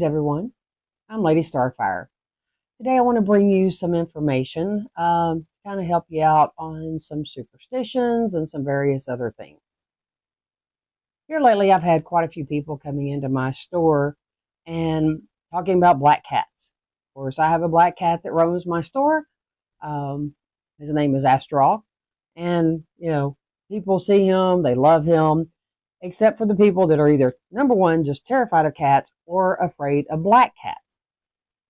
Greetings, everyone. I'm Lady Starfire. Today, I want to bring you some information to kind of help you out on some superstitions and some various other things. Here lately, I've had quite a few people coming into my store and talking about black cats. Of course, I have a black cat that roams my store. His name is Astral. And, people see him, they love him, except for the people that are either, number one, just terrified of cats or afraid of black cats.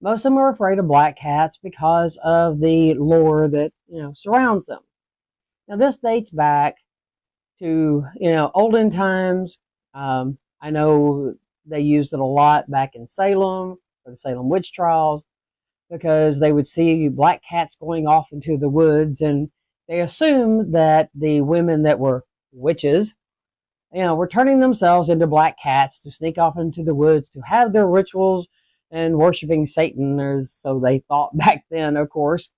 Most of them are afraid of black cats because of the lore that, surrounds them. Now, this dates back to, olden times. I know they used it a lot back in Salem for the Salem witch trials because they would see black cats going off into the woods, and they assumed that the women that were witches, were turning themselves into black cats to sneak off into the woods to have their rituals and worshiping Satan, or so they thought back then, of course.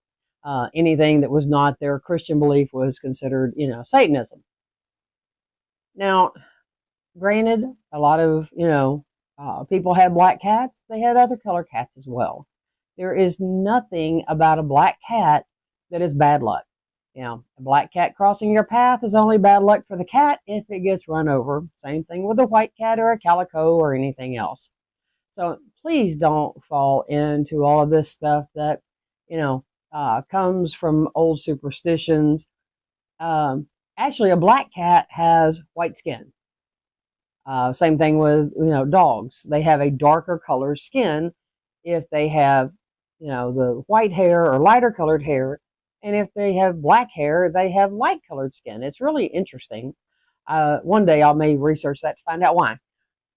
Anything that was not their Christian belief was considered, Satanism. Now, granted, a lot of, people had black cats. They had other color cats as well. There is nothing about a black cat that is bad luck. A black cat crossing your path is only bad luck for the cat if it gets run over. Same thing with a white cat or a calico or anything else. So please don't fall into all of this stuff that, comes from old superstitions. Actually, a black cat has white skin. Same thing with, dogs. They have a darker colored skin if they have, the white hair or lighter colored hair. And if they have black hair, they have light colored skin. It's really interesting. One day I may research that to find out why.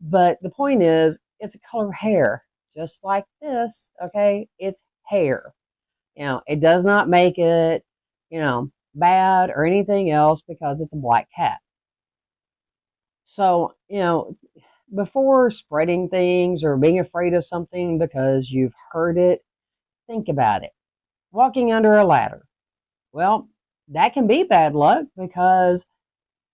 But the point is, it's a color of hair, just like this, okay? It's hair. It does not make it, bad or anything else because it's a black cat. So, before spreading things or being afraid of something because you've heard it, think about it. Walking under a ladder. Well, that can be bad luck because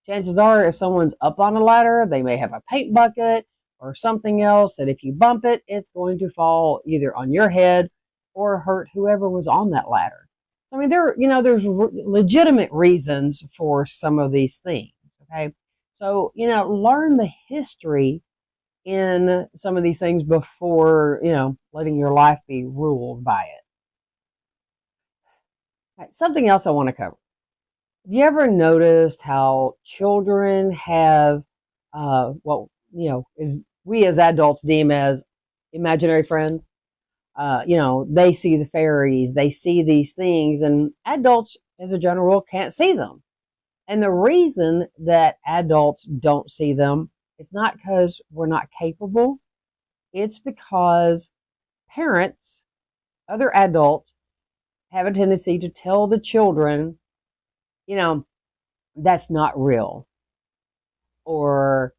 chances are if someone's up on a ladder, they may have a paint bucket or something else that if you bump it, it's going to fall either on your head or hurt whoever was on that ladder. I mean, there's legitimate reasons for some of these things, okay? So, learn the history in some of these things before, letting your life be ruled by it. Right, something else I want to cover. Have you ever noticed how children have, we as adults deem as imaginary friends? They see the fairies, they see these things, and adults, as a general rule, can't see them. And the reason that adults don't see them is not because we're not capable. It's because parents, other adults, have a tendency to tell the children, that's not real. Or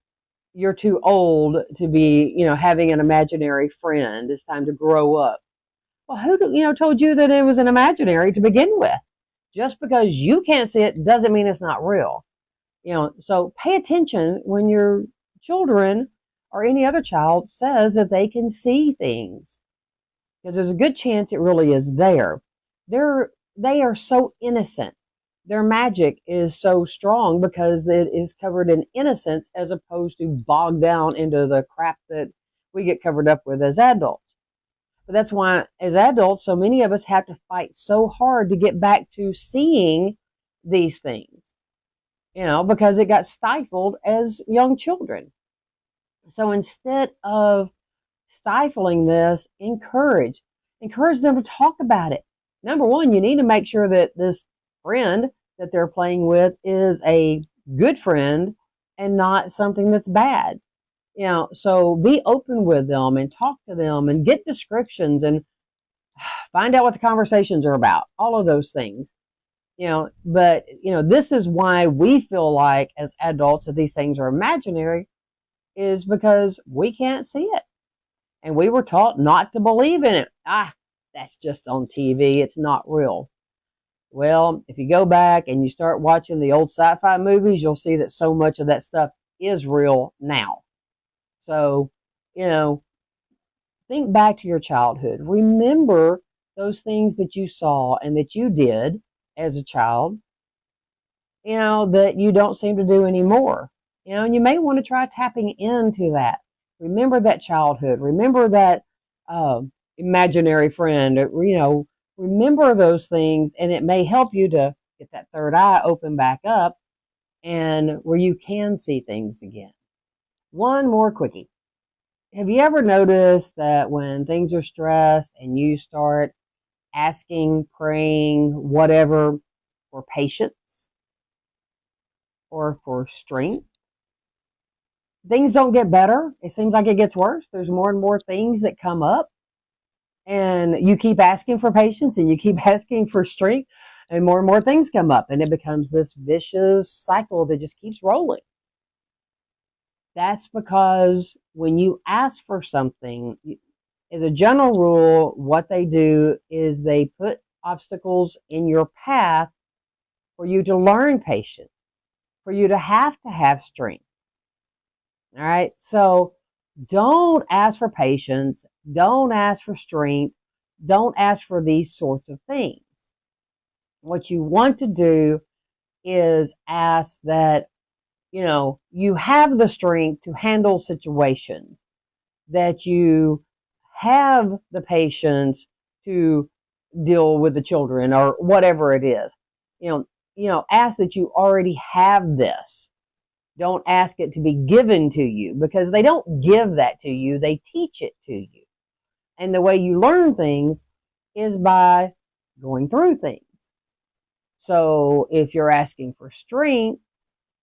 you're too old to be, having an imaginary friend. It's time to grow up. Well, who, told you that it was an imaginary to begin with? Just because you can't see it doesn't mean it's not real. So pay attention when your children or any other child says that they can see things. Because there's a good chance it really is there. They are so innocent. Their magic is so strong because it is covered in innocence as opposed to bogged down into the crap that we get covered up with as adults. But that's why, as adults, so many of us have to fight so hard to get back to seeing these things, because it got stifled as young children. So instead of stifling this, encourage them to talk about it. Number one, you need to make sure that this friend that they're playing with is a good friend and not something that's bad. So be open with them and talk to them and get descriptions and find out what the conversations are about. All of those things. But this is why we feel like as adults that these things are imaginary, is because we can't see it. And we were taught not to believe in it. That's just on TV. It's not real. Well, if you go back and you start watching the old sci-fi movies, you'll see that so much of that stuff is real now. So, think back to your childhood. Remember those things that you saw and that you did as a child, that you don't seem to do anymore. And you may want to try tapping into that. Remember that childhood. Remember that imaginary friend. Remember those things, and it may help you to get that third eye open back up and where you can see things again. One more quickie. Have you ever noticed that when things are stressed and you start asking, praying, whatever, for patience or for strength, things don't get better? It seems like it gets worse. There's more and more things that come up, and you keep asking for patience and you keep asking for strength, and more things come up, and it becomes this vicious cycle that just keeps rolling. That's because when you ask for something, as a general rule, what they do is they put obstacles in your path for you to learn patience, for you to have strength. All right. So don't ask for patience. Don't ask for strength. Don't ask for these sorts of things. What you want to do is ask that, you have the strength to handle situations, that you have the patience to deal with the children or whatever it is. Ask that you already have this. Don't ask it to be given to you, because they don't give that to you. They teach it to you. And the way you learn things is by going through things. So if you're asking for strength,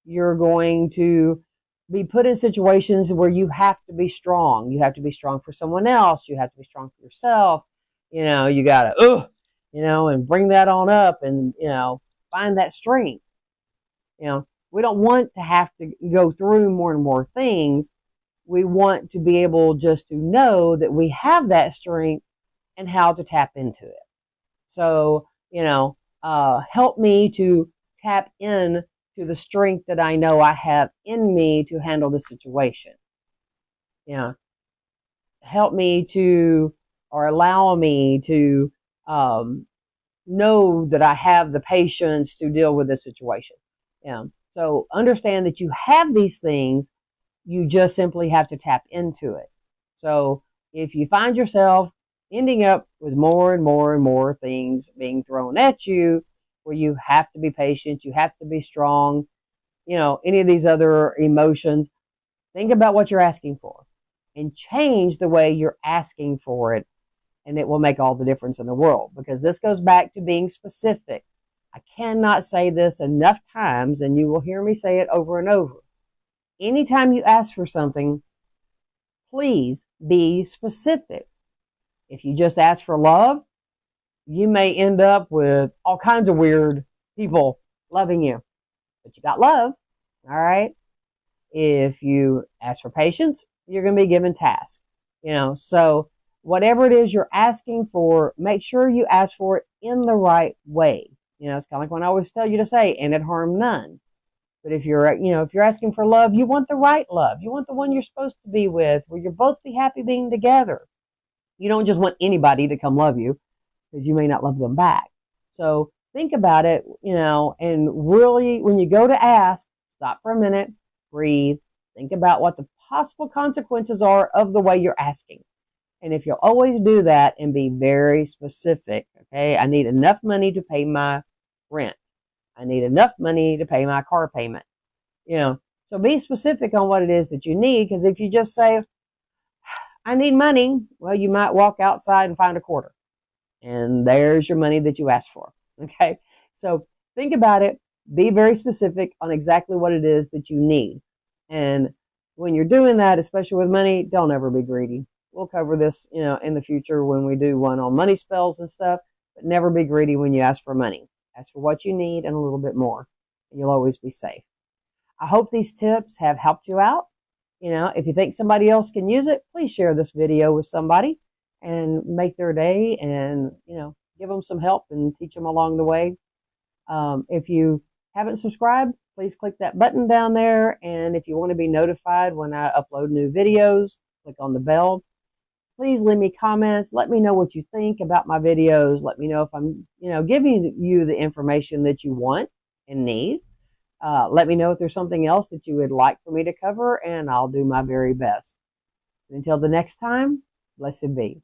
you're going to be put in situations where you have to be strong. You have to be strong for someone else. You have to be strong for yourself. You got to, and bring that on up and, find that strength. We don't want to have to go through more and more things. We want to be able just to know that we have that strength and how to tap into it. So, help me to tap in to the strength that I know I have in me to handle the situation. Help me to, or allow me to know that I have the patience to deal with this situation. So understand that you have these things. You just simply have to tap into it. So if you find yourself ending up with more and more things being thrown at you, where you have to be patient, you have to be strong, any of these other emotions, think about what you're asking for and change the way you're asking for it. And it will make all the difference in the world, because this goes back to being specific. I cannot say this enough times, and you will hear me say it over and over. Anytime you ask for something, please be specific. If you just ask for love, you may end up with all kinds of weird people loving you, but you got love. All right. If you ask for patience, you're going to be given tasks, so whatever it is you're asking for, make sure you ask for it in the right way. It's kind of like when I always tell you to say, and it harm none. But if you're asking for love, you want the right love. You want the one you're supposed to be with, where you'll both be happy being together. You don't just want anybody to come love you, because you may not love them back. So think about it, and really, when you go to ask, stop for a minute, breathe, think about what the possible consequences are of the way you're asking. And if you'll always do that and be very specific, okay, I need enough money to pay my rent. I need enough money to pay my car payment. So be specific on what it is that you need, because if you just say, I need money, well, you might walk outside and find a quarter. And there's your money that you asked for. Okay. So think about it. Be very specific on exactly what it is that you need. And when you're doing that, especially with money, don't ever be greedy. We'll cover this, in the future when we do one on money spells and stuff, but never be greedy when you ask for money. Ask for what you need and a little bit more, and you'll always be safe. I hope these tips have helped you out. If you think somebody else can use it, please share this video with somebody and make their day, and, give them some help and teach them along the way. If you haven't subscribed, please click that button down there. And if you want to be notified when I upload new videos, click on the bell. Please leave me comments. Let me know what you think about my videos. Let me know if I'm, giving you the information that you want and need. Let me know if there's something else that you would like for me to cover, and I'll do my very best. Until the next time, blessed be.